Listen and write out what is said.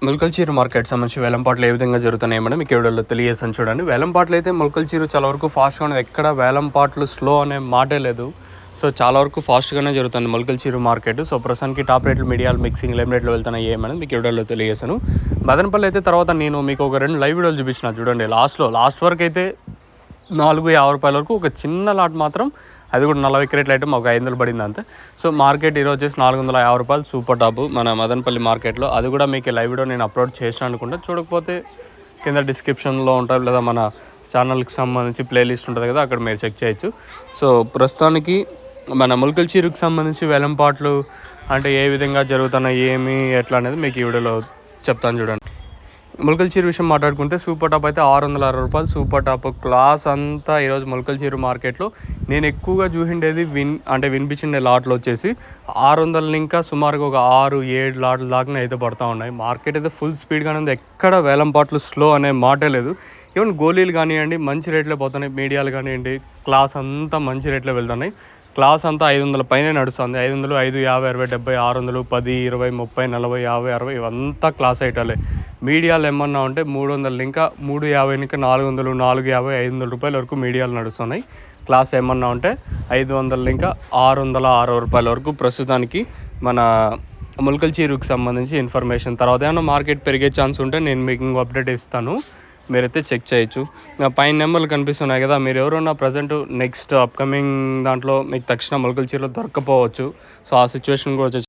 మొలకల్చీరు market సంబంధించి వేలంపాట్లు ఏ విధంగా జరుగుతున్నాయి మేడం మీకు వీడియోలో తెలియజేస్తాను చూడండి. వేలంపాట్లు అయితే మొలకల్చీరు చాలా వరకు ఫాస్ట్గా ఉన్నది, ఎక్కడ వేలంపాట్లు స్లో అనే మాటే లేదు. సో చాలా వరకు ఫాస్ట్గానే జరుగుతుంది మొలకల్చీరు మార్కెట్. సో ప్రస్తుతానికి టాప్ రేట్లు మీడియాలు మిక్సింగ్ లేమ్ రేట్లు వెళ్తున్నాయి ఏమని మీకు వీడియోలో తెలియజేస్తాను. మదనపల్లి అయితే తర్వాత నేను మీకు ఒక 2 లైవ్ వీడియోలు చూపించిన చూడండి. లాస్ట్ వరకు అయితే 450 రూపాయల వరకు ఒక చిన్న లాట్ మాత్రం, అది కూడా 40 క్రేట్ల ఐటమ్ ఒక 500 పడింది అంతే. సో మార్కెట్ ఈరోజు వచ్చేసి 450 రూపాయలు సూపర్ టాప్ మన మదనపల్లి మార్కెట్లో. అది కూడా మీకు లైవ్ వీడియో నేను అప్లోడ్ చేసిన అనుకుంటా. చూడకపోతే కింద డిస్క్రిప్షన్లో ఉంటుంది, లేదా మన ఛానల్కి సంబంధించి ప్లేలిస్ట్ ఉంటుంది కదా, అక్కడ మీరు చెక్ చేయొచ్చు. సో ప్రస్తుతానికి మన మొలకల్చీరుకి సంబంధించి వేలంపాట్లు అంటే ఏ విధంగా జరుగుతున్నాయి, ఏమి ఎట్లా అనేది మీకు ఈ వీడియోలో చెప్తాను చూడండి. మొలకల్చీరు విషయం మాట్లాడుకుంటే సూపర్ టాప్ అయితే 660 రూపాయలు సూపర్ టాప్ క్లాస్ అంతా. ఈరోజు మొలకల్చీరు మార్కెట్లో నేను ఎక్కువగా చూసిండేది వినిపించిండే లాట్లు వచ్చేసి 600 ఇంకా సుమారుగా ఒక 6-7 లాట్ల దాకా అయితే పడుతూ ఉన్నాయి. మార్కెట్ అయితే ఫుల్ స్పీడ్గానే ఉంది, ఎక్కడ వేలంపాట్లు స్లో అనే మాటే లేదు. ఈవెన్ గోళీలు కానివ్వండి మంచి రేట్లో పోతున్నాయి, మీడియాలు కానివ్వండి క్లాస్ అంతా మంచి రేట్లో వెళ్తున్నాయి. క్లాస్ అంతా 500 పైన నడుస్తుంది. 500, 5, 50, 60, 70, 600, 10, 20, 30, 40, 50, 60 ఇవంతా క్లాస్ ఐటాలే. మీడియాలు ఏమన్నా ఉంటే 300 ఇంకా 350 ఇంకా 400, 450, 500 రూపాయల వరకు మీడియాలు నడుస్తున్నాయి. క్లాస్ ఏమన్నా ఉంటే 500 ఇంకా 660 రూపాయల వరకు ప్రస్తుతానికి మన మొలకల్చీరుకి సంబంధించి ఇన్ఫర్మేషన్. తర్వాత ఏమైనా మార్కెట్ పెరిగే ఛాన్స్ ఉంటే నేను మీకు ఇంకో అప్డేట్ ఇస్తాను, మీరైతే చెక్ చేయొచ్చు. పైన నెంబర్లు కనిపిస్తున్నాయి కదా, మీరు ఎవరున్నా ప్రజెంట్ నెక్స్ట్ అప్కమింగ్ దాంట్లో మీకు తక్షణ మొలకల్చీరులో దొరకపోవచ్చు. సో ఆ సిచ్యువేషన్ కూడా